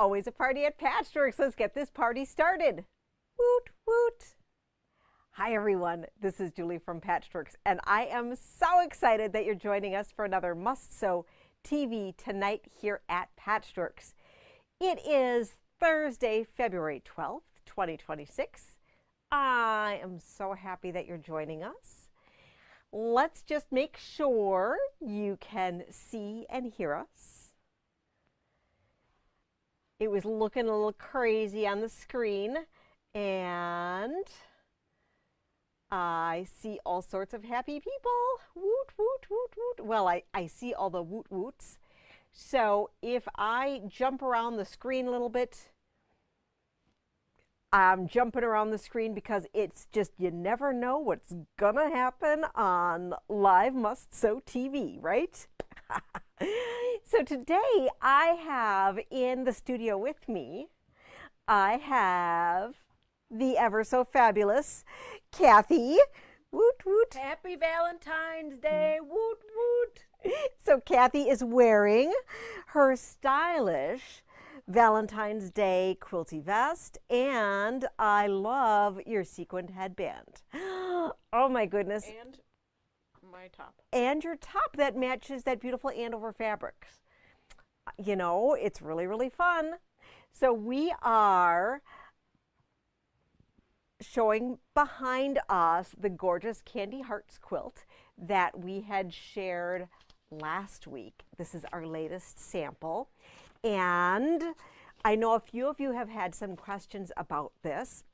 Always a party at Patchworks. Let's get this party started. Woot, woot. Hi, everyone. This is Julie from Patchworks, and I am so excited that you're joining us for another Must Sew TV tonight here at Patchworks. It is Thursday, February 12th, 2026. I am so happy that you're joining us. Let's just make sure you can see and hear us. It was looking a little crazy on the screen, and I see all sorts of happy people. Woot, woot, woot, woot. Well, I see all the woot woots. So if I jump around the screen a little bit, I'm jumping around the screen because it's just, you never know what's gonna happen on live Must Sew TV, right? So today I have in the studio with me, I have the ever so fabulous Kathy. Woot, woot. Happy Valentine's Day. Woot, woot. So Kathy is wearing her stylish Valentine's Day quilty vest, and I love your sequined headband. Oh my goodness. And my top. And your top that matches that beautiful Andover fabrics. You know, it's really, really fun. So we are showing behind us the gorgeous Candy Hearts quilt that we had shared last week. This is our latest sample. And I know a few of you have had some questions about this.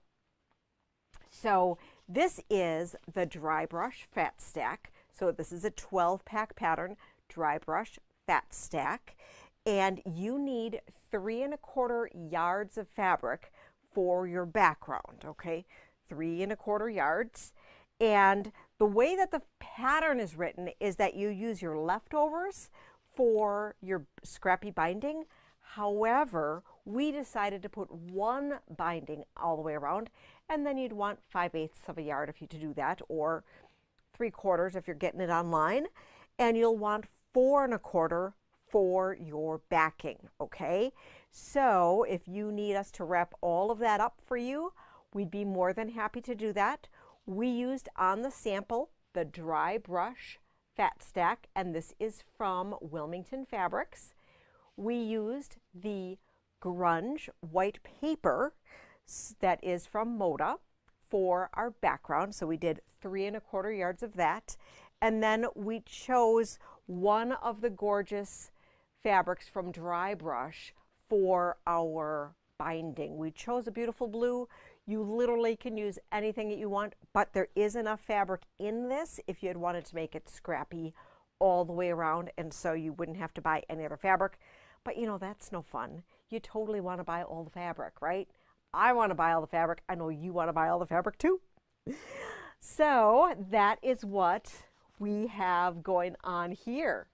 So this is the dry brush fat stack. So this is a 12-pack pattern dry brush fat stack. And you need 3 1/4 yards of fabric for your background, okay? 3 1/4 yards. And the way that the pattern is written is that you use your leftovers for your scrappy binding. However, we decided to put 1 binding all the way around, and then you'd want 5/8 of a yard if you to do that, or 3/4 if you're getting it online, and you'll want 4 1/4 for your backing, okay? So if you need us to wrap all of that up for you, we'd be more than happy to do that. We used on the sample the dry brush fat stack, and this is from Wilmington Fabrics. We used the grunge white paper that is from Moda for our background. So we did 3 1/4 yards of that. And then we chose one of the gorgeous fabrics from dry brush for our binding. We chose a beautiful blue. You literally can use anything that you want, but there is enough fabric in this if you had wanted to make it scrappy all the way around, and so you wouldn't have to buy any other fabric. But you know, that's no fun. You totally want to buy all the fabric, right? I want to buy all the fabric. I know you want to buy all the fabric too. So that is what we have going on here.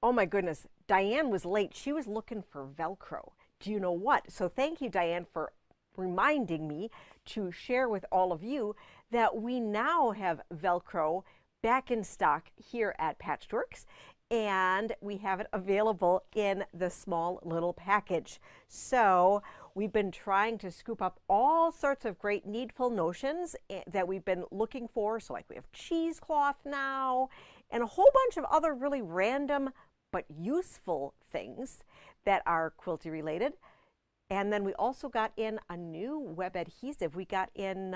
Oh my goodness, Diane was late. She was looking for Velcro. Do you know what? So thank you, Diane, for reminding me to share with all of you that we now have Velcro back in stock here at Patchworks, and we have it available in the small little package. So we've been trying to scoop up all sorts of great needful notions that we've been looking for. So like we have cheesecloth now and a whole bunch of other really random but useful things that are quilty related. And then we also got in a new web adhesive. We got in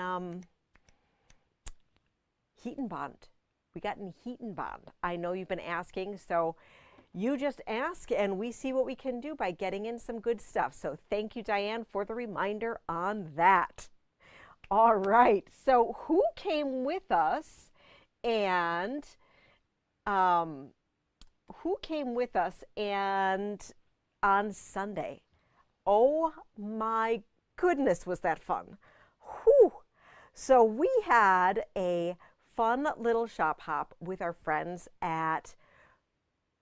Heat and Bond. We got in Heat and Bond. I know you've been asking, so you just ask and we see what we can do by getting in some good stuff. So thank you, Diane, for the reminder on that. All right, so who came with us and on Sunday? Oh my goodness, was that fun. Whew. So we had a fun little shop hop with our friends at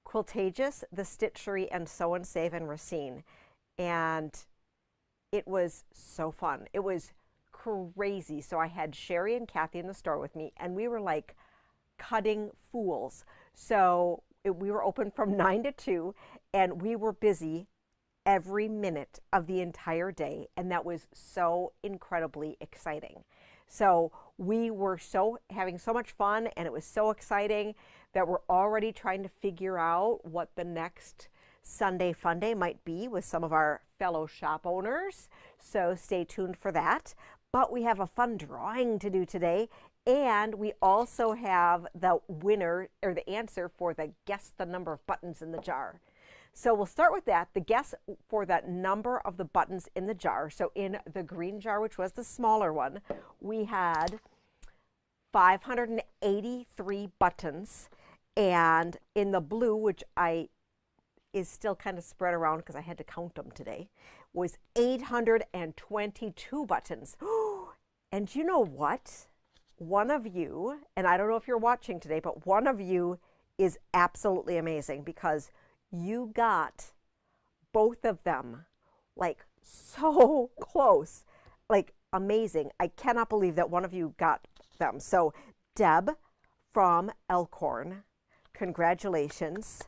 Quiltagious, The Stitchery, and Sew and Save in Racine. And it was so fun. It was crazy. So I had Sherry and Kathy in the store with me, and we were like cutting fools. So we were open from 9 to 2, and we were busy every minute of the entire day, and that was so incredibly exciting. So we were having so much fun, and it was so exciting that we're already trying to figure out what the next Sunday Fun Day might be with some of our fellow shop owners. So stay tuned for that. But we have a fun drawing to do today, and we also have the winner or the answer for the guess the number of buttons in the jar. So we'll start with that, the guess for that number of the buttons in the jar. So in the green jar, which was the smaller one, we had 583 buttons. And in the blue, which is still kind of spread around because I had to count them today, was 822 buttons. And you know what? One of you, and I don't know if you're watching today, but one of you is absolutely amazing because you got both of them like so close, like amazing. I cannot believe that one of you got them. So Deb from Elkhorn, congratulations.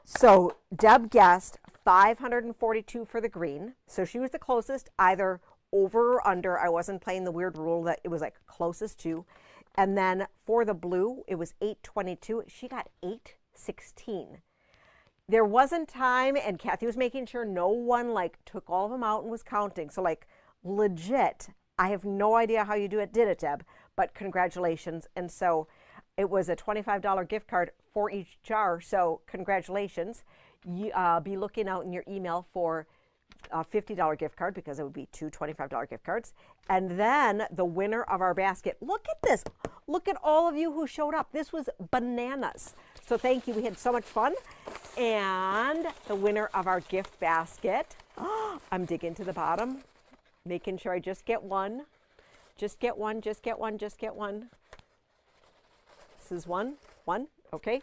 So Deb guessed 542 for the green. So she was the closest, either over or under. I wasn't playing the weird rule that it was like closest to. And then for the blue, it was 822. She got 816. There wasn't time, and Kathy was making sure no one like took all of them out and was counting. So like legit, I have no idea how you did it, Deb, but congratulations. And so it was a $25 gift card for each jar. So congratulations. You, be looking out in your email for a $50 gift card because it would be two $25 gift cards. And then the winner of our basket, look at this. Look at all of you who showed up. This was bananas. So thank you. We had so much fun. And the winner of our gift basket, I'm digging to the bottom, making sure I just get one. Just get one, just get one, just get one. This is one, okay.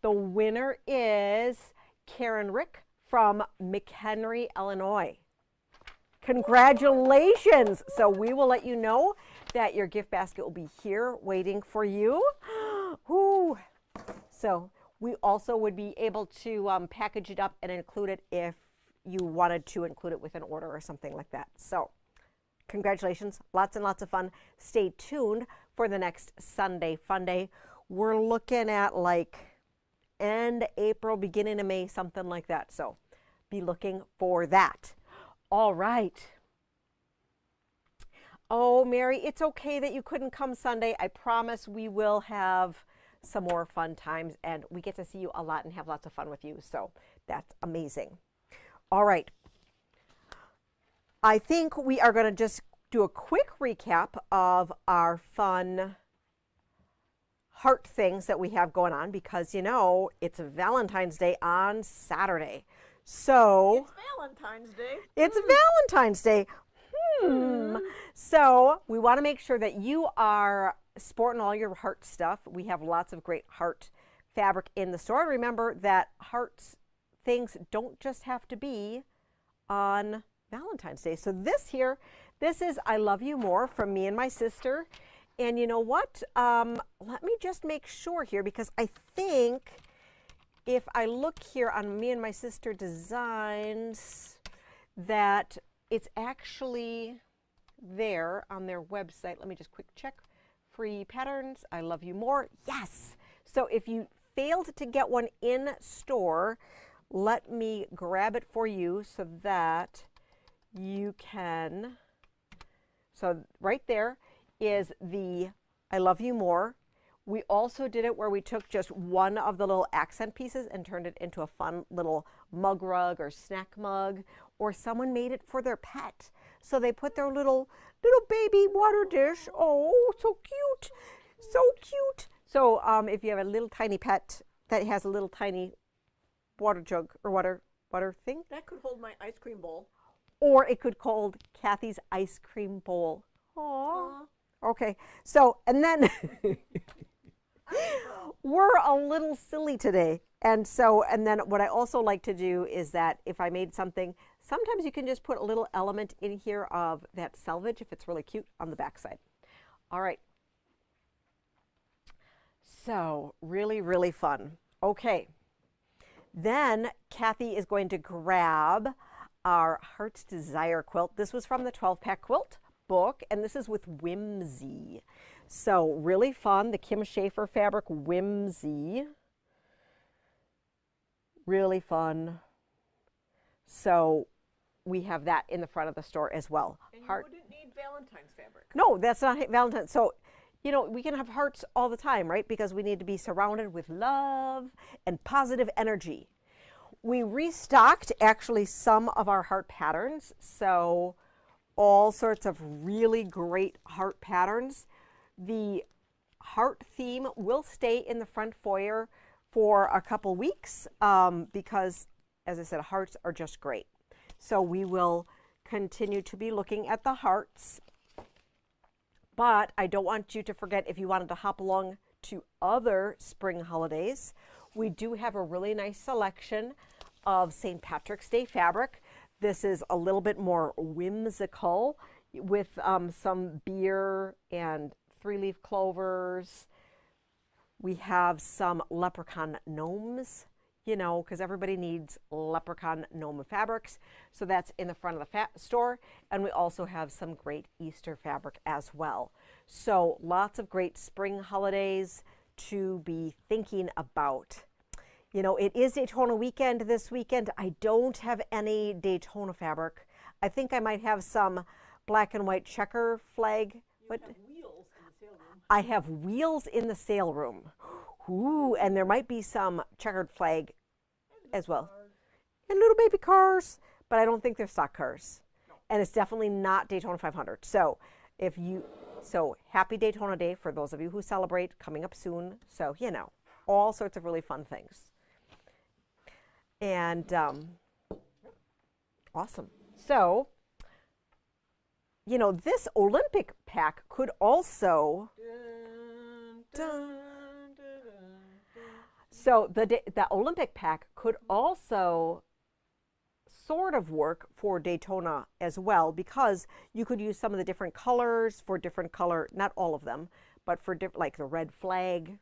The winner is Karen Rick from McHenry, Illinois. Congratulations. So we will let you know that your gift basket will be here waiting for you. Ooh. So we also would be able to package it up and include it if you wanted to include it with an order or something like that. So congratulations, lots and lots of fun. Stay tuned for the next Sunday Fun Day. We're looking at like end April, beginning of May, something like that. So be looking for that. All right. Oh, Mary, it's okay that you couldn't come Sunday. I promise we will have some more fun times, and we get to see you a lot and have lots of fun with you. So that's amazing. All right. I think we are going to just do a quick recap of our fun heart things that we have going on because, you know, it's Valentine's Day on Saturday. So It's Valentine's Day. It's Valentine's Day. So we want to make sure that you are sporting all your heart stuff. We have lots of great heart fabric in the store. Remember that hearts things don't just have to be on Valentine's Day. So this is I Love You More from me and my sister. And you know what? Let me just make sure here because I think if I look here on me and my sister designs that it's actually there on their website. Let me just quick check. Free patterns, I Love You More. Yes. So if you failed to get one in store, let me grab it for you so that you can. So right there is the I Love You More. We also did it where we took just one of the little accent pieces and turned it into a fun little mug rug or snack mug, or someone made it for their pet. So they put their little baby water dish. Oh, so cute. So cute. So if you have a little tiny pet that has a little tiny water jug or water thing. That could hold my ice cream bowl. Or it could hold Kathy's ice cream bowl. Aww. Okay. So, and then we're a little silly today. And then what I also like to do is that if I made something, sometimes you can just put a little element in here of that selvage if it's really cute on the back side. All right. So really, really fun. Okay. Then Kathy is going to grab our Heart's Desire quilt. This was from the 12-pack quilt book, and this is with Whimsy. So really fun, the Kim Schafer fabric Whimsy. Really fun. So we have that in the front of the store as well. And you wouldn't need Valentine's fabric. No, that's not Valentine's. So, you know, we can have hearts all the time, right? Because we need to be surrounded with love and positive energy. We restocked actually some of our heart patterns. So all sorts of really great heart patterns. The heart theme will stay in the front foyer for a couple weeks because, as I said, hearts are just great. So we will continue to be looking at the hearts. But I don't want you to forget, if you wanted to hop along to other spring holidays, we do have a really nice selection of St. Patrick's Day fabric. This is a little bit more whimsical with some beer and 3-leaf clovers. We have some leprechaun gnomes, you know, because everybody needs leprechaun gnome fabrics. So that's in the front of the store. And we also have some great Easter fabric as well. So lots of great spring holidays to be thinking about. You know, it is Daytona weekend this weekend. I don't have any Daytona fabric. I think I might have some black and white checker flag. You have wheels in the sale room. I have wheels in the sale room. Ooh, and there might be some checkered flag as well. And little baby cars, but I don't think they're stock cars. No. And it's definitely not Daytona 500. So happy Daytona Day for those of you who celebrate, coming up soon. So, you know, all sorts of really fun things. And awesome. So, you know, this Olympic pack could also, so the Olympic pack could also sort of work for Daytona as well, because you could use some of the different colors for different color, not all of them, but for like the red flag,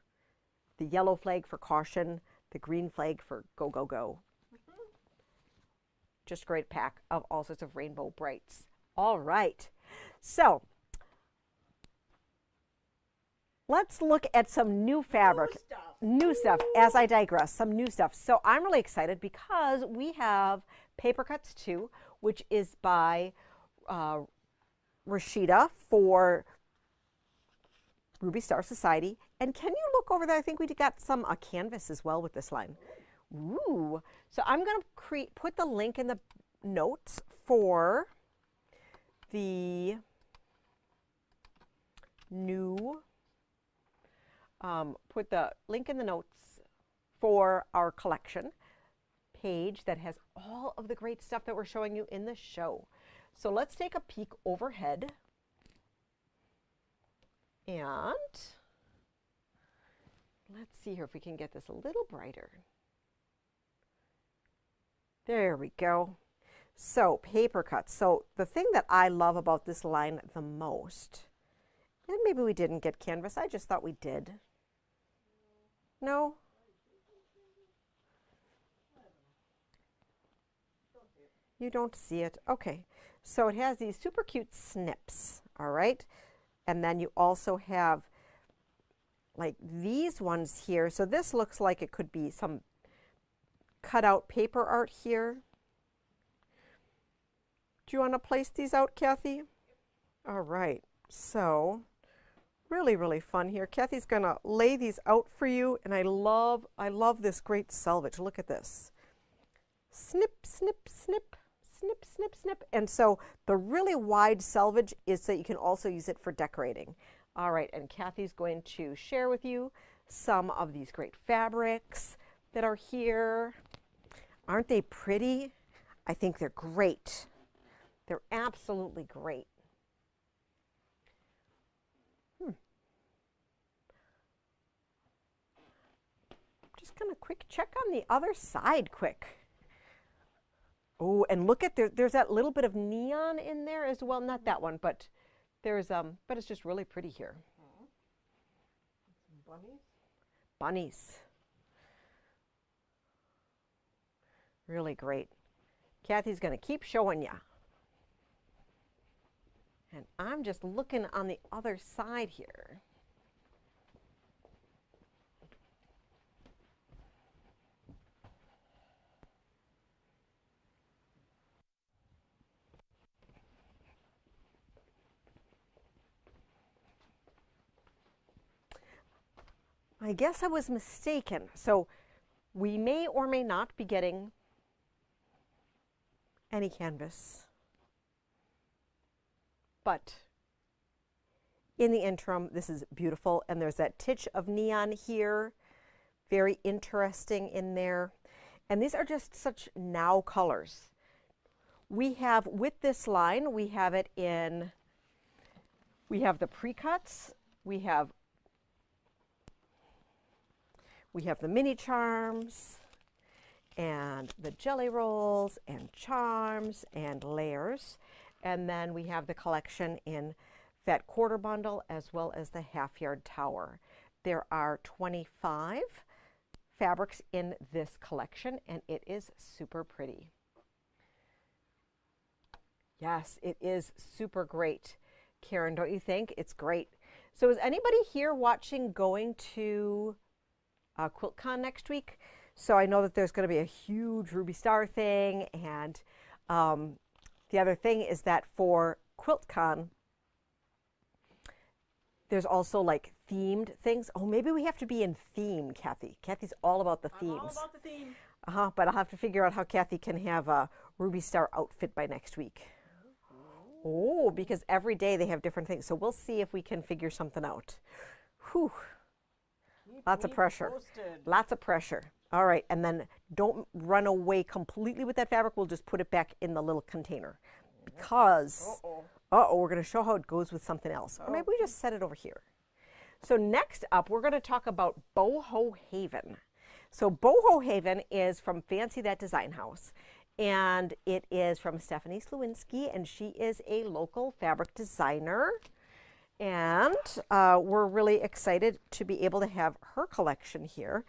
the yellow flag for caution, the green flag for go, go, go. Just a great pack of all sorts of rainbow brights. All right. So let's look at some new fabric. New stuff as I digress, some new stuff. So I'm really excited because we have Paper Cuts 2, which is by Rashida for Ruby Star Society. And can you look over there? I think we got some canvas as well with this line. Ooh. So I'm going to put the link in the notes for the new, put the link in the notes for our collection page that has all of the great stuff that we're showing you in the show. So let's take a peek overhead. And let's see here if we can get this a little brighter. There we go. So paper cuts. So the thing that I love about this line the most, and maybe we didn't get canvas, I just thought we did. No? You don't see it. Okay. So it has these super cute snips, all right? And then you also have like these ones here. So this looks like it could be some cut out paper art here. Do you want to place these out, Kathy? All right. So really, really fun here. Kathy's going to lay these out for you. And I love this great selvage. Look at this. Snip, snip, snip, snip, snip, snip. And so the really wide selvage is so you can also use it for decorating. All right. And Kathy's going to share with you some of these great fabrics that are here. Aren't they pretty? I think they're great. They're absolutely great. Just gonna quick check on the other side quick. Oh, and look at there's that little bit of neon in there as well. Not that one, but there's but it's just really pretty here. Bunnies. Bunnies. Really great. Kathy's going to keep showing you. And I'm just looking on the other side here. I guess I was mistaken. So we may or may not be getting any canvas. But in the interim, this is beautiful. And there's that titch of neon here. Very interesting in there. And these are just such now colors. We have, with this line, we have it in, we have the pre-cuts, we have the mini charms, and the jelly rolls, and charms, and layers. And then we have the collection in that quarter bundle as well as the half yard tower. There are 25 fabrics in this collection, and it is super pretty. Yes, it is super great. Karen, don't you think? It's great. So is anybody here watching going to QuiltCon next week? So I know that there's going to be a huge Ruby Star thing, and the other thing is that for QuiltCon, there's also like themed things. Oh, maybe we have to be in theme, Kathy. Kathy's all about the themes. I'm all about the theme. But I'll have to figure out how Kathy can have a Ruby Star outfit by next week. Oh, because every day they have different things. So we'll see if we can figure something out. Whew. Lots of pressure. Lots of pressure. All right, and then don't run away completely with that fabric. We'll just put it back in the little container because, we're going to show how it goes with something else. Or maybe we just set it over here. So next up, we're going to talk about Boho Haven. So Boho Haven is from Fancy That Design House, and it is from Stephanie Slewinski, and she is a local fabric designer. And we're really excited to be able to have her collection here.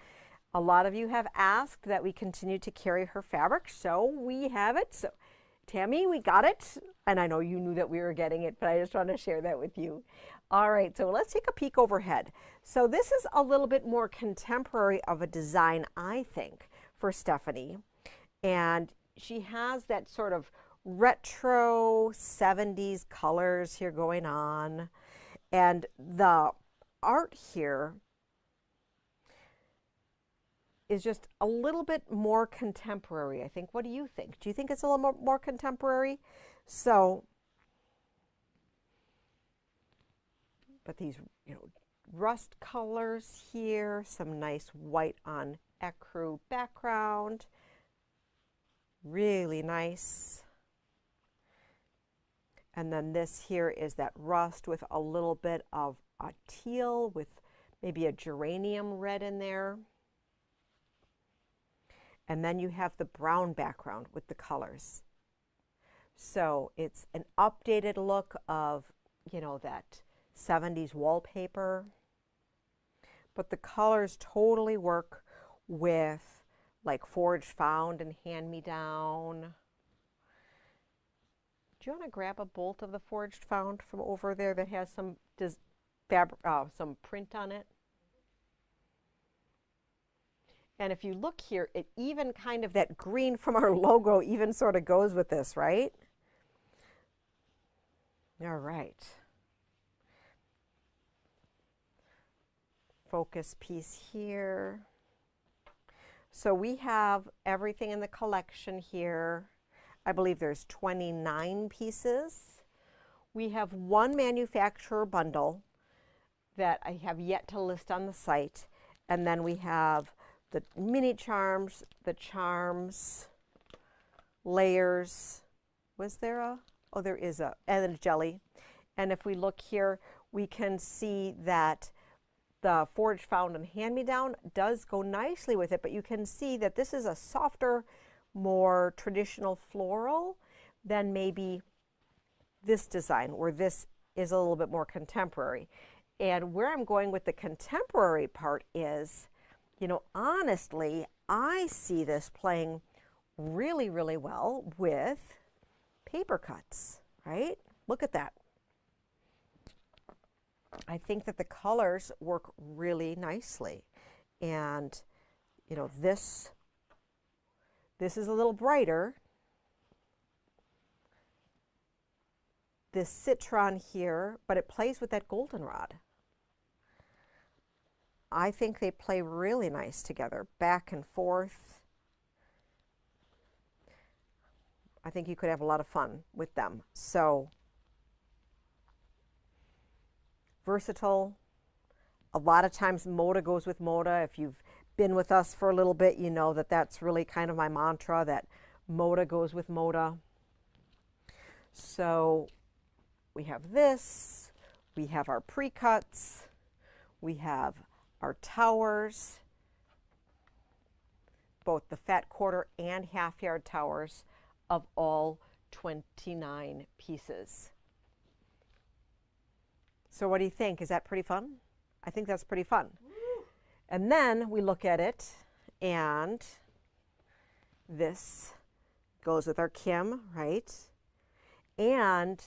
A lot of you have asked that we continue to carry her fabric, so we have it. So Tammy, we got it. And I know you knew that we were getting it, but I just want to share that with you. All right, so let's take a peek overhead. So this is a little bit more contemporary of a design, I think, for Stephanie. And she has that sort of retro 70s colors here going on. And the art here is just a little bit more contemporary, I think. What do you think? Do you think it's a little more contemporary? So, but these, rust colors here, some nice white on ecru background. Really nice. And then this here is that rust with a little bit of a teal with maybe a geranium red in there. And then you have the brown background with the colors. So it's an updated look of, that 70s wallpaper. But the colors totally work with like Forage Found and Hand Me Down. Do you want to grab a bolt of the Foraged Found from over there that has some some print on it? And if you look here, it even kind of that green from our logo even sort of goes with this, right? All right. Focus piece here. So we have everything in the collection here. I believe there's 29 pieces. We have one manufacturer bundle that I have yet to list on the site. And then we have the mini charms, the charms, layers. Was there a, oh, there is a, and then a jelly. And if we look here, we can see that the Forage Found and Hand Me Down does go nicely with it, but you can see that this is a softer, more traditional floral than maybe this design, where this is a little bit more contemporary. And where I'm going with the contemporary part is, honestly, I see this playing really, really well with paper cuts, right? Look at that. I think that the colors work really nicely. And, you know, this is a little brighter. This citron here, but it plays with that goldenrod. I think they play really nice together, back and forth. I think you could have a lot of fun with them. So, versatile. A lot of times Moda goes with Moda. If you've been with us for a little bit, you know that that's really kind of my mantra, that Moda goes with Moda. So we have this, we have our pre-cuts, we have our towers, both the fat quarter and half yard towers of all 29 pieces. So what do you think? Is that pretty fun? I think that's pretty fun. And then we look at it, and this goes with our Kim, right? And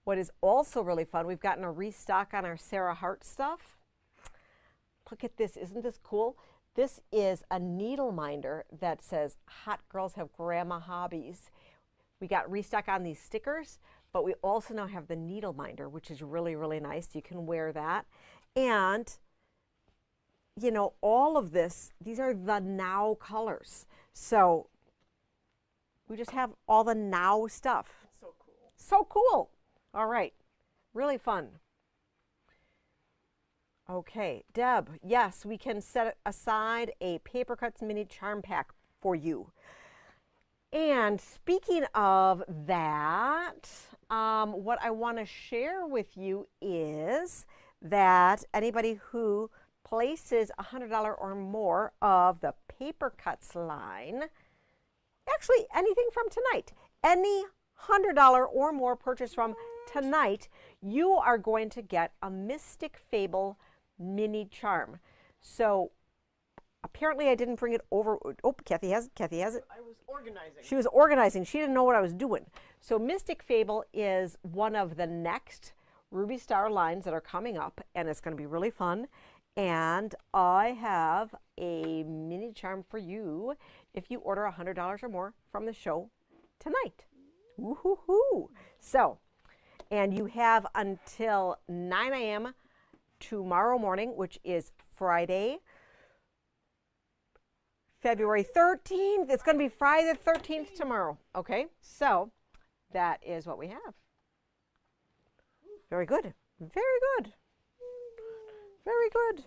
what is also really fun, we've gotten a restock on our Sarah Hart stuff. Look at this, isn't this cool? This is a needle minder that says, "Hot girls have grandma hobbies." We got restock on these stickers, but we also now have the needle minder, which is really, really nice. You can wear that. And, you know, all of this, these are the now colors. So we just have all the now stuff. So cool. So cool. All right. Really fun. Okay, Deb, yes, we can set aside a Paper Cuts mini charm pack for you. And speaking of that, what I want to share with you is that anybody who places $100 or more of the Paper Cuts line, actually anything from tonight, any $100 or more purchase from tonight, you are going to get a Mystic Fable mini charm. So apparently I didn't bring it over. Oh, Kathy has it. Kathy has it. I was organizing. She was organizing. She didn't know what I was doing. So Mystic Fable is one of the next Ruby Star lines that are coming up, and it's going to be really fun. And I have a mini charm for you if you order $100 or more from the show tonight. Woo-hoo-hoo. So, and you have until 9 a.m. tomorrow morning, which is Friday, February 13th. It's going to be Friday the 13th tomorrow. Okay, so that is what we have. Very good. Very good. Very good.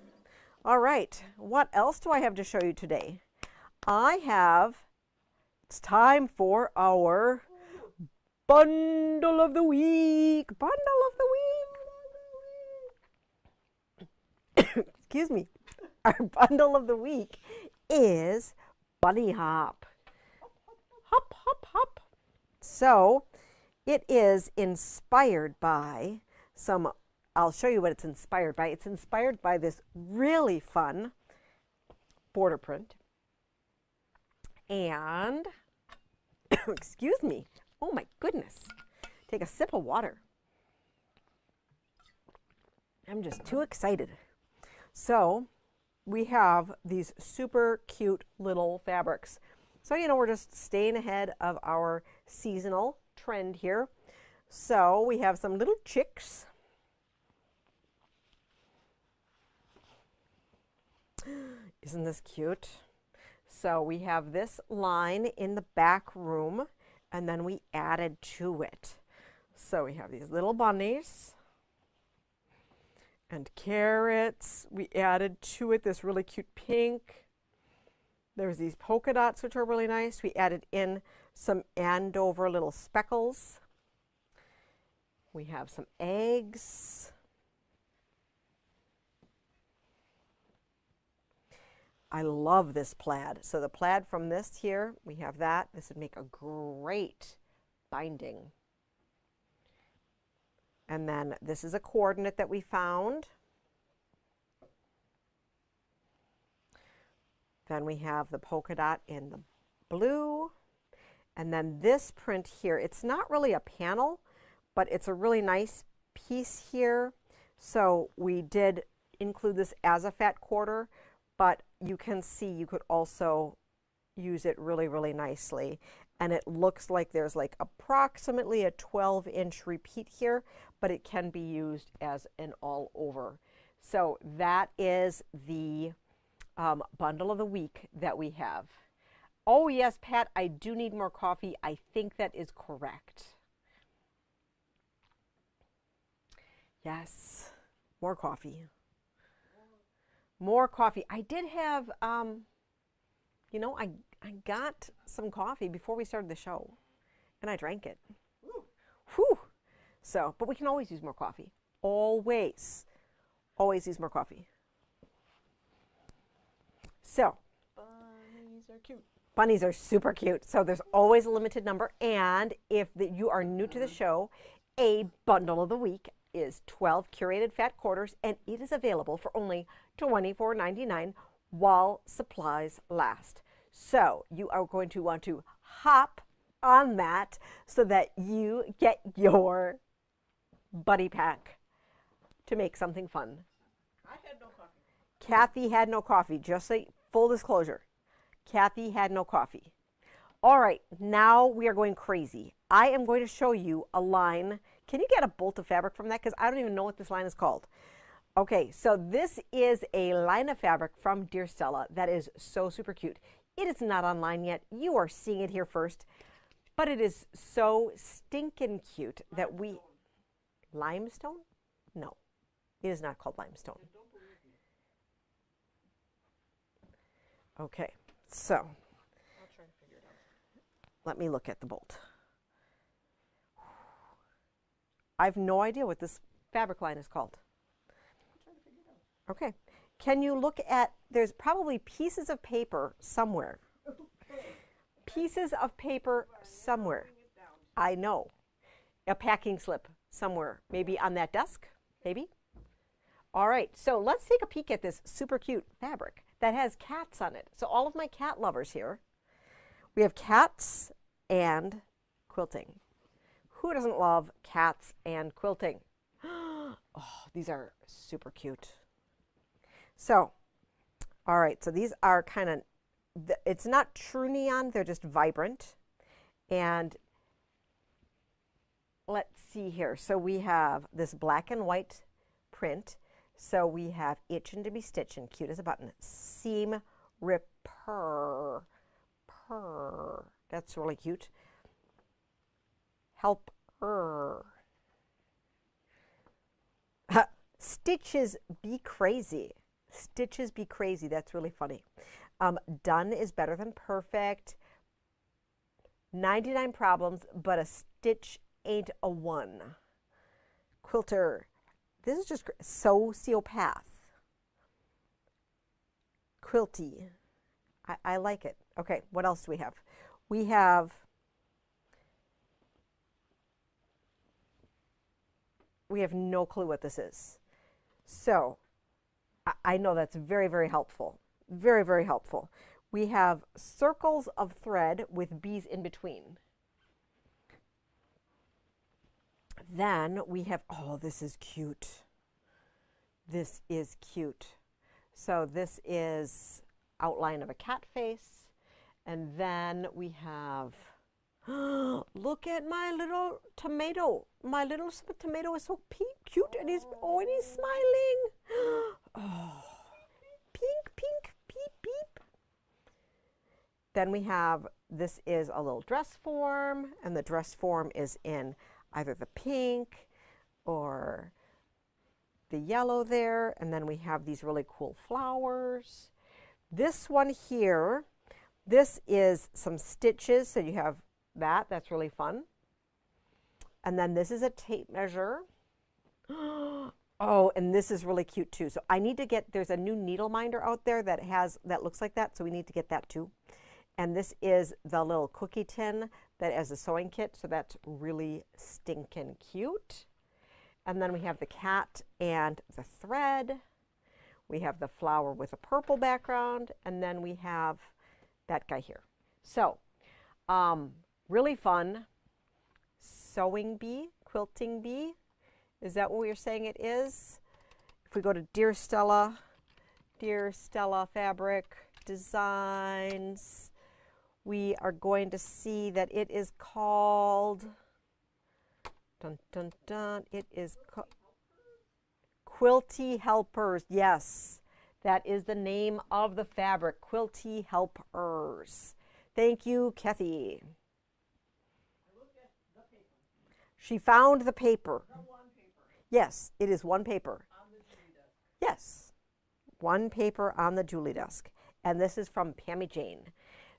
All right. What else do I have to show you today? It's time for our bundle of the week. Bundle of the week. Excuse me. Our bundle of the week is Bunny Hop. Hop, hop, hop. So it is inspired by some, I'll show you what it's inspired by. It's inspired by this really fun border print. And, excuse me, oh my goodness, take a sip of water. I'm just too excited. So we have these super cute little fabrics. So, you know, we're just staying ahead of our seasonal trend here. So we have some little chicks. Isn't this cute? So we have this line in the back room, and then we added to it. So we have these little bunnies and carrots. We added to it this really cute pink. There's these polka dots, which are really nice. We added in some Andover little speckles. We have some eggs. I love this plaid. So the plaid from this here, we have that. This would make a great binding. And then this is a coordinate that we found. Then we have the polka dot in the blue. And then this print here, it's not really a panel, but it's a really nice piece here. So we did include this as a fat quarter, but you can see you could also use it really, really nicely. And it looks like there's like approximately a 12-inch repeat here, but it can be used as an all over. So that is the bundle of the week that we have. Oh yes, Pat, I do need more coffee. I think that is correct. Yes, more coffee. More coffee. I did have, you know, I got some coffee before we started the show, and I drank it. Whew. So, but we can always use more coffee. Always. Always use more coffee. So. Bunnies are cute. Bunnies are super cute. So there's always a limited number. And if you are new to the show, a bundle of the week is 12 curated fat quarters, and it is available for only $24.99 while supplies last. So you are going to want to hop on that so that you get your buddy pack to make something fun. I had no coffee. Kathy had no coffee, just a full disclosure. Kathy had no coffee. All right, now we are going crazy. I am going to show you a line. Can you get a bolt of fabric from that? Because I don't even know what this line is called. Okay, so this is a line of fabric from Dear Stella that is so super cute. It is not online yet. You are seeing it here first. But it is so stinking cute that we... Limestone? No, it is not called limestone. Okay, so I'll try to figure it out. let me look at the bolt. I have no idea what this fabric line is called. Okay, can you look at, there's probably pieces of paper somewhere. Pieces of paper somewhere. I know. A packing slip somewhere, maybe on that desk, maybe. All right, so let's take a peek at this super cute fabric that has cats on it. So all of my cat lovers here, we have cats and quilting. Who doesn't love cats and quilting? Oh, these are super cute. So, all right, so these are kind of, it's not true neon, they're just vibrant. And let's see here. So we have this black and white print. So we have itching to be stitching, cute as a button. Seam ripper, purr. That's really cute. Help her. Stitches be crazy. Stitches be crazy. That's really funny. Done is better than perfect. 99 problems, but a stitch ain't a one. Quilter. This is just sociopath. Quilty. I like it. Okay, what else do we have? We have no clue what this is. So I know that's very, very helpful. Very, very helpful. We have circles of thread with bees in between. Then we have, oh, this is cute. This is cute. So this is outline of a cat face. And then we have, look at my little tomato. My little tomato is so cute and he's smiling. Oh, pink, pink, peep, peep. Then we have, this is a little dress form, and the dress form is in either the pink or the yellow there. And then we have these really cool flowers. This one here, this is some stitches. So you have that. That's really fun. And then this is a tape measure. Oh, and this is really cute too. So I need to get, there's a new needle minder out there that looks like that. So we need to get that too. And this is the little cookie tin that has a sewing kit. So that's really stinking cute. And then we have the cat and the thread. We have the flower with a purple background. And then we have that guy here. So really fun sewing bee, quilting bee. Is that what you're saying it is? If we go to Dear Stella Fabric Designs, we are going to see that it is called, dun, dun, dun, it is Quilty Helpers. Yes, that is the name of the fabric, Quilty Helpers. Thank you, Kathy. She found the paper. Yes, it is one paper. Yes, one paper on the Julie desk. And this is from Pammy Jane.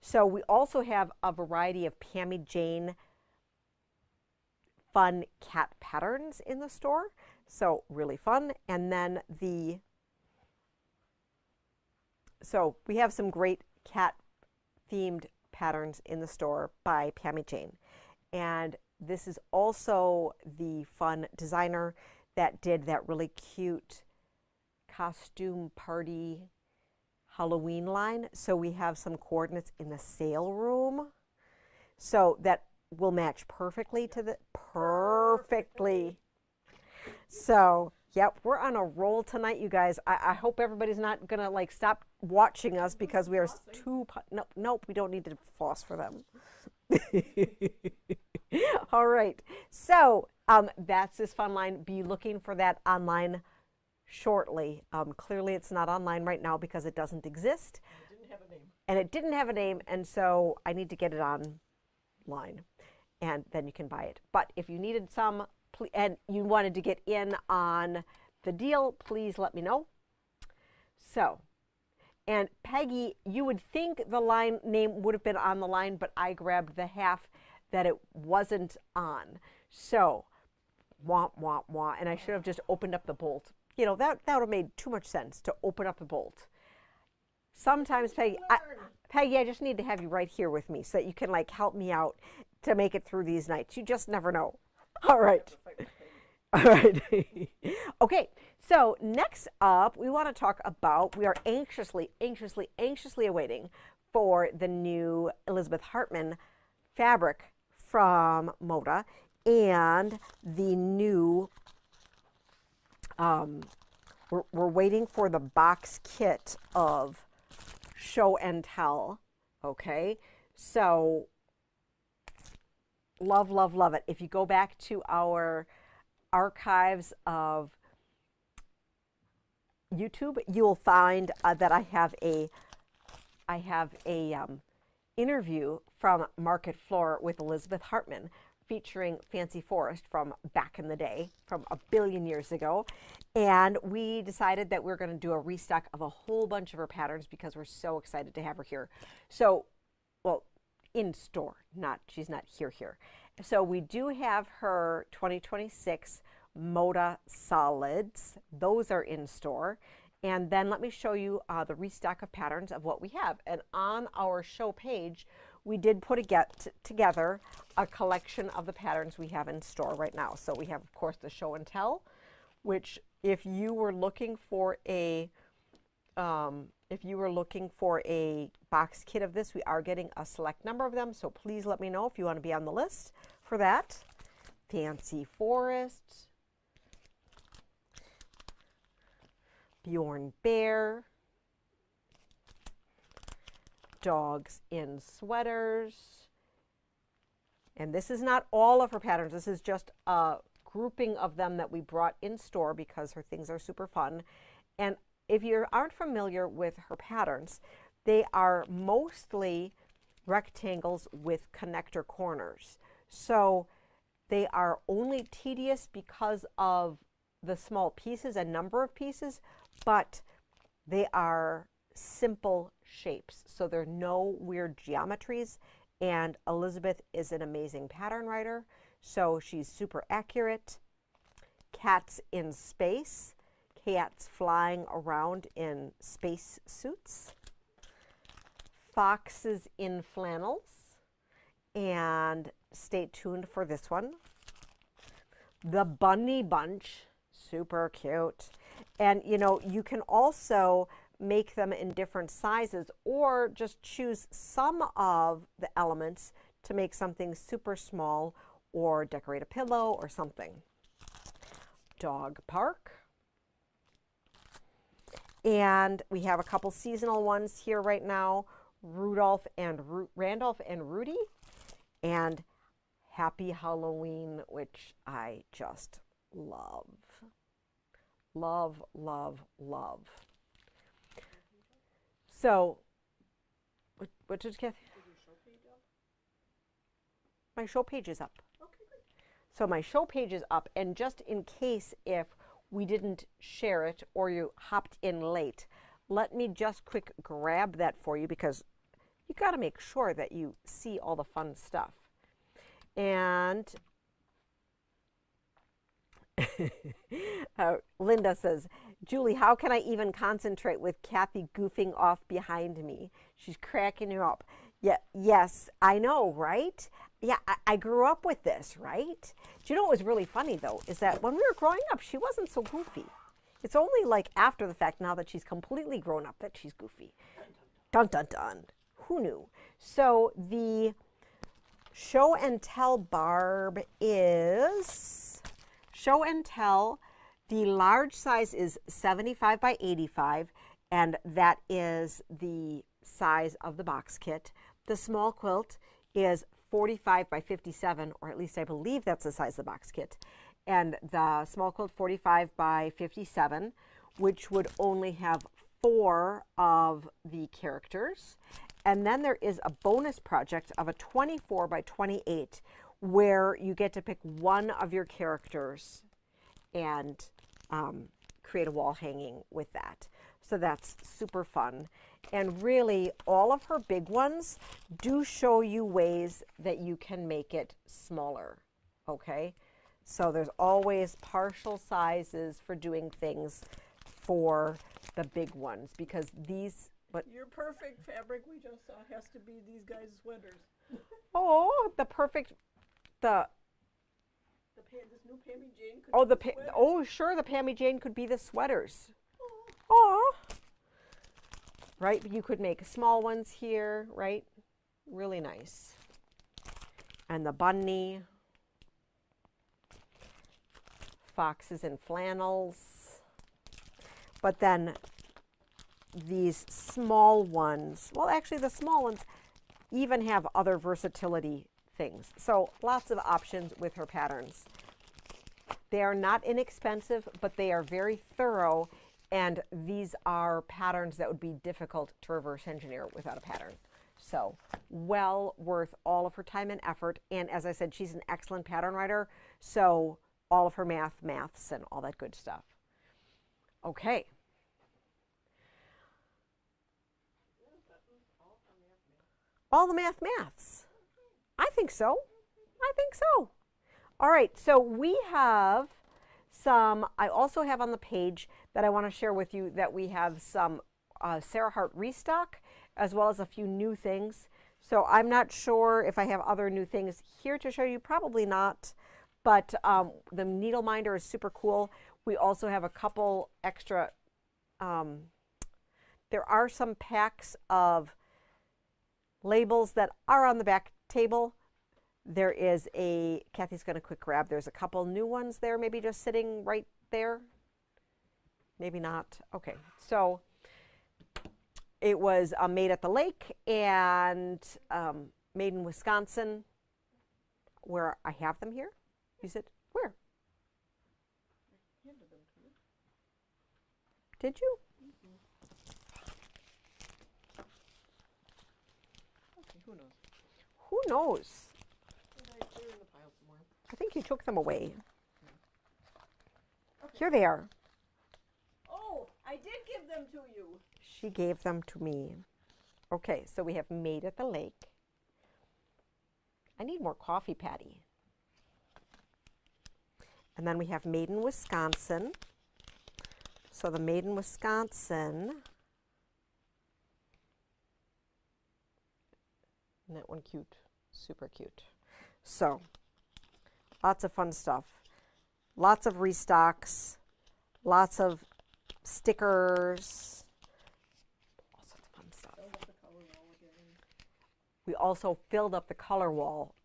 So we also have a variety of Pammy Jane fun cat patterns in the store. So really fun. And then so we have some great cat themed patterns in the store by Pammy Jane. And this is also the fun designer that did that really cute costume party Halloween line. So we have some coordinates in the sale room. So that will match perfectly to the, perfectly. So, yep, we're on a roll tonight, you guys. I hope everybody's not gonna like stop watching us because we are too, nope, we don't need to floss for them. All right, so that's this fun line. Be looking for that online shortly. Clearly it's not online right now because it doesn't exist. It didn't have a name. And it didn't have a name, and so I need to get it online, and then you can buy it. But if you needed some, and you wanted to get in on the deal, please let me know. So, and Peggy, you would think the line name would have been on the line, but I grabbed the half that it wasn't on. So, wah, wah, wah, and I should have just opened up the bolt. You know, that would have made too much sense to open up the bolt. Sometimes, Peggy, I just need to have you right here with me so that you can like help me out to make it through these nights. You just never know. All right. All right. Okay. So next up, we want to talk about, we are anxiously awaiting for the new Elizabeth Hartman fabric from Moda and the new, we're waiting for the box kit of Show and Tell. Okay. So love, love, love it. If you go back to our archives of YouTube, you'll find that I have a interview from Market Floor with Elizabeth Hartman featuring Fancy Forest from back in the day, from a billion years ago. And we decided that we're going to do a restock of a whole bunch of her patterns because we're so excited to have her here. So, well, in store, she's not here. So we do have her 2026 Moda Solids. Those are in store. And then let me show you the restock of patterns of what we have. And on our show page, we did put together a collection of the patterns we have in store right now. So we have, of course, the Show and Tell, which if you were looking for a box kit of this, we are getting a select number of them. So please let me know if you want to be on the list for that. Fancy Forest, Bjorn Bear, Dogs in Sweaters. And this is not all of her patterns. This is just a grouping of them that we brought in store because her things are super fun. And if you aren't familiar with her patterns, they are mostly rectangles with connector corners. So they are only tedious because of the small pieces and number of pieces, but they are simple shapes. So there are no weird geometries. And Elizabeth is an amazing pattern writer. So she's super accurate. Cats in space. Cats flying around in space suits. Foxes in flannels. And stay tuned for this one. The Bunny Bunch. Super cute. And you know, you can also make them in different sizes or just choose some of the elements to make something super small or decorate a pillow or something. Dog park. And we have a couple seasonal ones here right now, Randolph and Rudy, and Happy Halloween, which I just love. Love, love, love. So, what did Kathy? Is your show page up? My show page is up. Okay, great. So my show page is up, and just in case if we didn't share it or you hopped in late, let me just quick grab that for you, because you got to make sure that you see all the fun stuff. And Linda says, Julie, how can I even concentrate with Kathy goofing off behind me? She's cracking you up. Yeah, yes, I know, right? Yeah, I grew up with this, right? Do you know what was really funny, though, is that when we were growing up, she wasn't so goofy. It's only like after the fact, now that she's completely grown up, that she's goofy. Dun, dun, dun. Who knew? So the show and tell barb is show and tell. The large size is 75 by 85, and that is the size of the box kit. The small quilt is 45 by 57, or at least I believe that's the size of the box kit. And the small quilt 45 by 57, which would only have 4 of the characters. And then there is a bonus project of a 24 by 28, where you get to pick one of your characters and create a wall hanging with that. So that's super fun. And really, all of her big ones do show you ways that you can make it smaller, okay? So there's always partial sizes for doing things for the big ones, because these... But Your perfect fabric we just saw has to be these guys' sweaters. oh, the perfect... This new Pammy Jane could Oh, be sweaters. oh, sure, the Pammy Jane could be the sweaters. Oh, right? You could make small ones here, right? Really nice. And the bunny, foxes and flannels. But then these small ones, well, actually the small ones even have other versatility things. So lots of options with her patterns. They are not inexpensive, but they are very thorough, and these are patterns that would be difficult to reverse engineer without a pattern. So well worth all of her time and effort. And as I said, she's an excellent pattern writer, so all of her maths and all that good stuff. Okay. All the maths. I think so. I think so. All right, so we have some, I also have on the page that I want to share with you that we have some Sarah Hart restock, as well as a few new things. So I'm not sure if I have other new things here to show you, probably not, but the needle minder is super cool. We also have a couple extra, there are some packs of labels that are on the back table. There is a, Kathy's going to quick grab, there's a couple new ones there, maybe just sitting right there. Maybe not. Okay, so it was made at the lake and made in Wisconsin, where I have them here. You said, where? I handed them to you. Did you? Okay, who knows? Who knows? They're in the pile somewhere. I think you took them away. Okay. Here they are. Oh, I did give them to you. She gave them to me. Okay, so we have Made at the Lake. I need more coffee, Patty. And then we have Made in Wisconsin. So the Made in Wisconsin. Isn't that one cute? Super cute. So, lots of fun stuff. Lots of restocks. Lots of stickers. All sorts of fun stuff. We also filled up the color wall.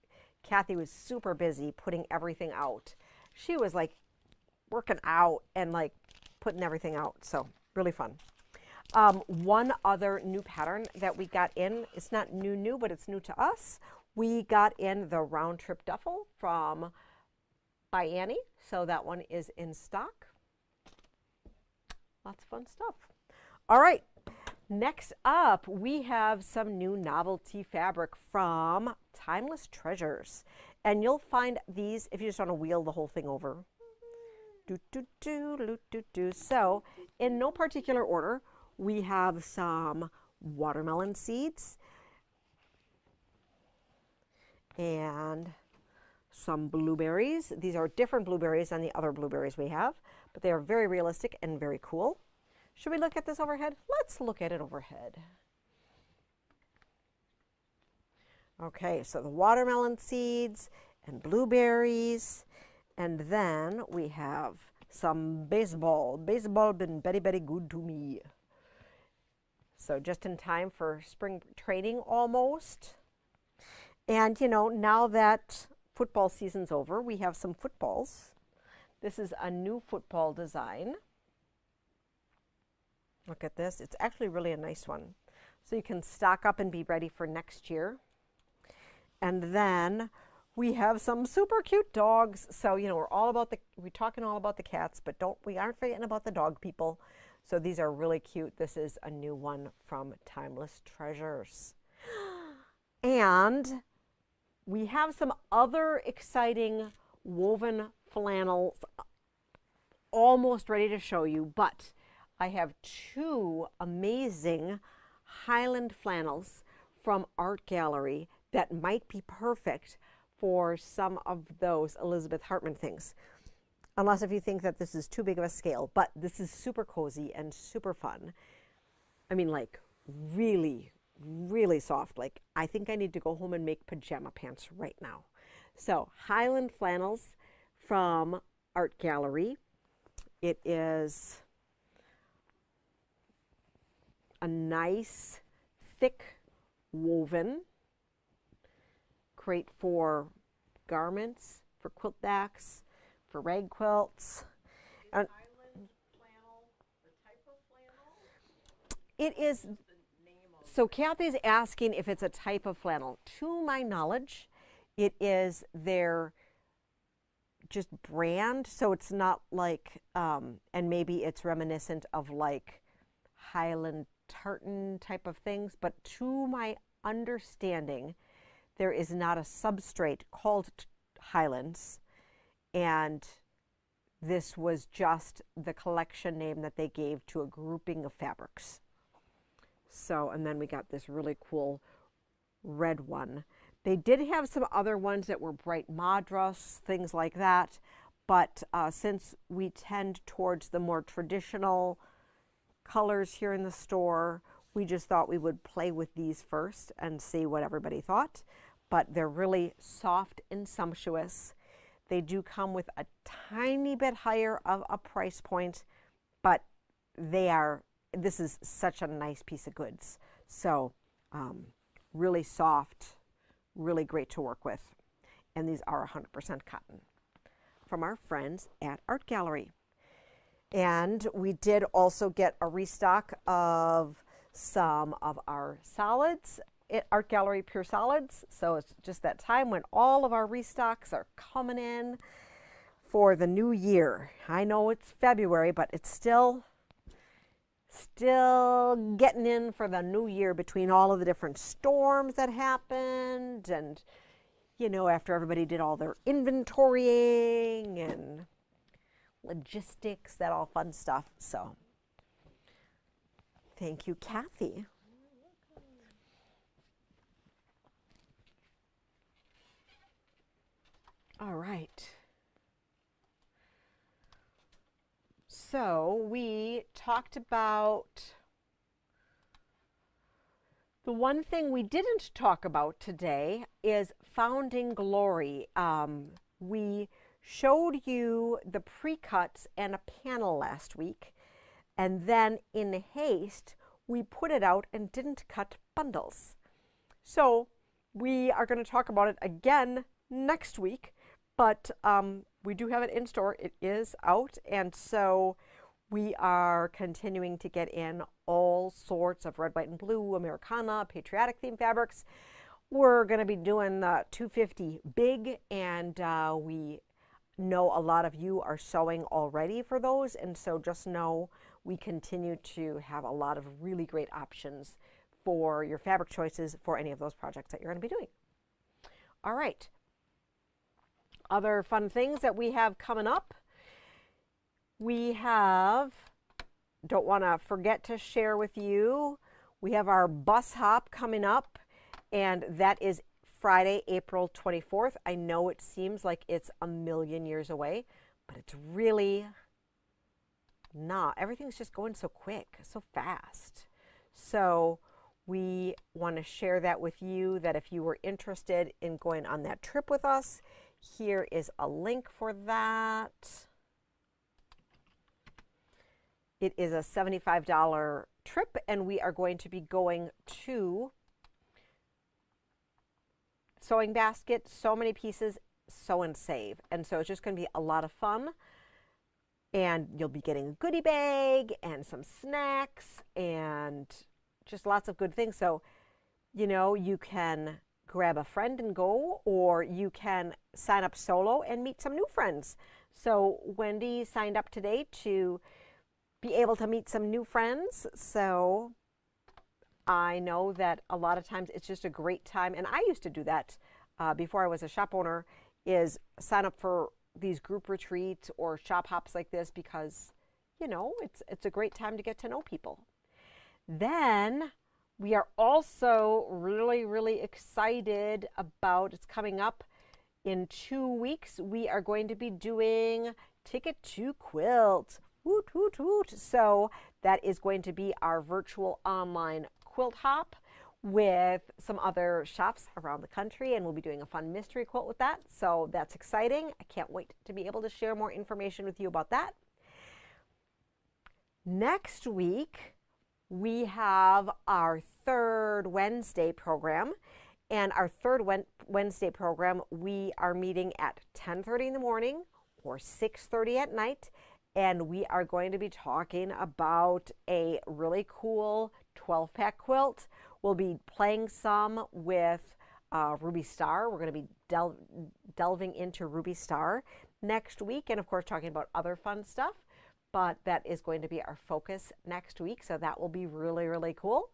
Kathy was super busy putting everything out. She was like working out and like putting everything out. So really fun. One other new pattern that we got in, it's not new, but it's new to us. We got in the round trip duffel from by Annie. So that one is in stock. Lots of fun stuff. All right. Next up, we have some new novelty fabric from Timeless Treasures. And you'll find these if you just want to wheel the whole thing over. So, in no particular order, we have some watermelon seeds and some blueberries. These are different blueberries than the other blueberries we have, but they are very realistic and very cool. Should we look at this overhead? Let's look at it overhead. Okay, so the watermelon seeds and blueberries, and then we have some baseball. Baseball been very, very good to me. So just in time for spring training almost. And you know, now that football season's over, we have some footballs. This is a new football design. Look at this. It's actually really a nice one. So you can stock up and be ready for next year. And then we have some super cute dogs. So, you know, we're talking all about the cats, but we aren't forgetting about the dog people. So these are really cute. This is a new one from Timeless Treasures. And we have some other exciting woven flannels almost ready to show you, but I have two amazing Highland flannels from Art Gallery that might be perfect for some of those Elizabeth Hartman things. Unless if you think that this is too big of a scale, but this is super cozy and super fun. I mean, like really, really soft. Like I think I need to go home and make pajama pants right now. So Highland flannels from Art Gallery. It is a nice, thick woven. Great for garments, for quilt backs, for rag quilts. And Highland flannel, the type of flannel? it is, so Kathy's asking if it's a type of flannel. To my knowledge, it is their just brand, so it's not like, and maybe it's reminiscent of like Highland tartan type of things, but to my understanding, there is not a substrate called Highlands, and this was just the collection name that they gave to a grouping of fabrics. So, and then we got this really cool red one. They did have some other ones that were bright madras, things like that, but since we tend towards the more traditional colors here in the store, we just thought we would play with these first and see what everybody thought. But they're really soft and sumptuous. They do come with a tiny bit higher of a price point, but this is such a nice piece of goods. So really soft, really great to work with. And these are 100% cotton from our friends at Art Gallery. And we did also get a restock of some of our solids at Art Gallery Pure Solids. So it's just that time when all of our restocks are coming in for the new year. I know it's February, but it's still getting in for the new year between all of the different storms that happened and, you know, after everybody did all their inventorying and logistics, that all fun stuff. So thank you, Kathy. All right. So we talked about the one thing we didn't talk about today is Founding Glory. We showed you the pre-cuts and a panel last week, and then in haste we put it out and didn't cut bundles. So We are going to talk about it again next week, but we do have it in store. It is out, and so we are continuing to get in all sorts of red, white, and blue, Americana, patriotic theme fabrics. We're going to be doing the 250 big, and we know a lot of you are sewing already for those, and so just know we continue to have a lot of really great options for your fabric choices for any of those projects that you're going to be doing. All right. Other fun things that we have coming up. We have, don't want to forget to share with you, we have our bus hop coming up, and that is Friday, April 24th. I know it seems like it's a million years away, but it's really not. Everything's just going so quick, so fast. So we want to share that with you, that if you were interested in going on that trip with us, here is a link for that. It is a $75 trip, and we are going to be going to Sewing Basket, So Many Pieces, Sew and Save. And so it's just going to be a lot of fun. And you'll be getting a goodie bag and some snacks and just lots of good things. So, you know, you can grab a friend and go, or you can sign up solo and meet some new friends. So Wendy signed up today to be able to meet some new friends. So I know that a lot of times it's just a great time, and I used to do that before I was a shop owner, is sign up for these group retreats or shop hops like this because, you know, it's a great time to get to know people. Then we are also really excited about, it's coming up in 2 weeks, we are going to be doing Ticket to Quilt. Woot, woot, woot. So that is going to be our virtual online quilt hop with some other shops around the country, and we'll be doing a fun mystery quilt with that. So that's exciting. I can't wait to be able to share more information with you about that. Next week, we have our third Wednesday program, and our third Wednesday program, we are meeting at 10:30 in the morning or 6:30 at night, and we are going to be talking about a really cool 12-pack quilt. We'll be playing some with Ruby Star. We're going to be delving into Ruby Star next week, and of course talking about other fun stuff, but that is going to be our focus next week, so that will be really cool.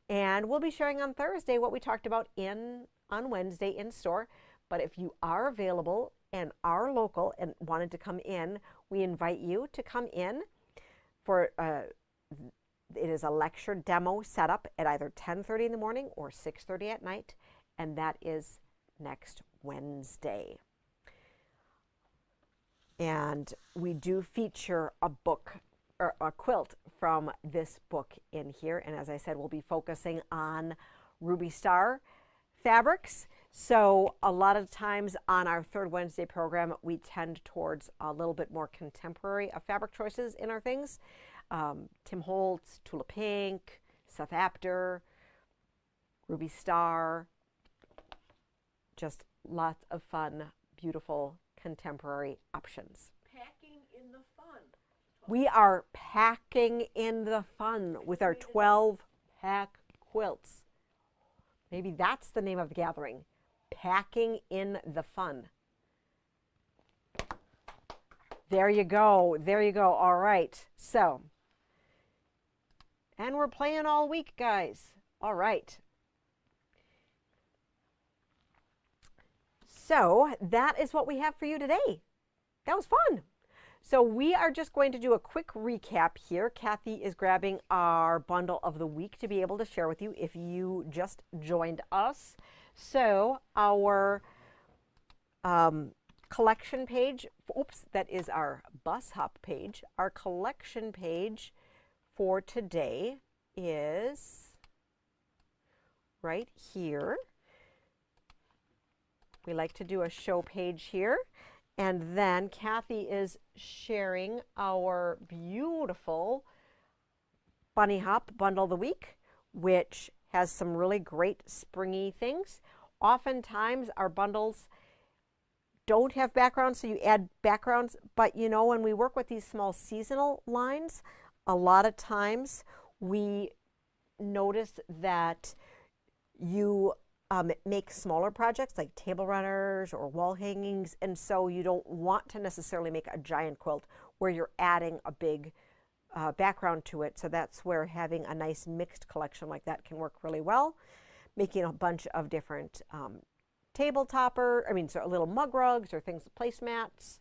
And we'll be sharing on Thursday what we talked about on Wednesday in store. But if you are available and are local and wanted to come in, we invite you to come in for it is a lecture demo setup at either 10:30 in the morning or 6:30 at night, and that is next Wednesday. And we do feature a book or a quilt from this book in here, and as I said, we'll be focusing on Ruby Star fabrics. So a lot of times on our third Wednesday program, we tend towards a little bit more contemporary fabric choices in our things. Tim Holtz, Tula Pink, Seth Apter, Ruby Star, just lots of fun, beautiful contemporary options. Packing in the fun. We are packing in the fun with our 12-pack quilts. Maybe that's the name of the gathering. Packing in the fun. There you go. There you go. All right. So, and we're playing all week, guys. All right. So that is what we have for you today. That was fun. So we are just going to do a quick recap here. Kathy is grabbing our bundle of the week to be able to share with you if you just joined us. So our collection page, oops, that is our bus hop page. Our collection page for today is right here. We like to do a show page here. And then Kathy is sharing our beautiful Bunny Hop Bundle of the Week, which has some really great springy things. Oftentimes our bundles don't have backgrounds, so you add backgrounds. But you know, when we work with these small seasonal lines, a lot of times we notice that you make smaller projects like table runners or wall hangings, and so you don't want to necessarily make a giant quilt where you're adding a big background to it. So that's where having a nice mixed collection like that can work really well. Making a bunch of different so little mug rugs or things, placemats,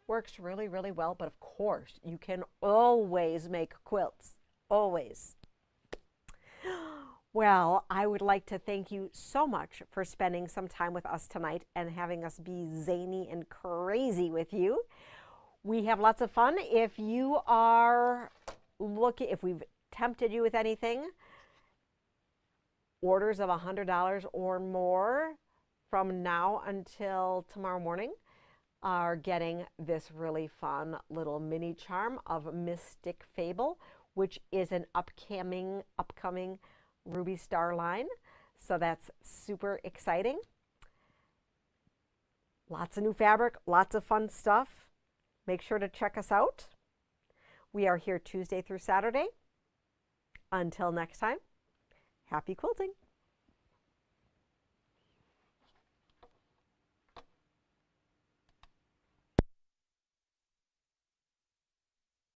works really, really well. But of course, you can always make quilts, always. Well, I would like to thank you so much for spending some time with us tonight and having us be zany and crazy with you. We have lots of fun. If you are looking, if we've tempted you with anything, orders of $100 or more from now until tomorrow morning are getting this really fun little mini charm of Mystic Fable, which is an upcoming Ruby Star line. So that's super exciting. Lots of new fabric, lots of fun stuff. Make sure to check us out. We are here Tuesday through Saturday. Until next time, happy quilting.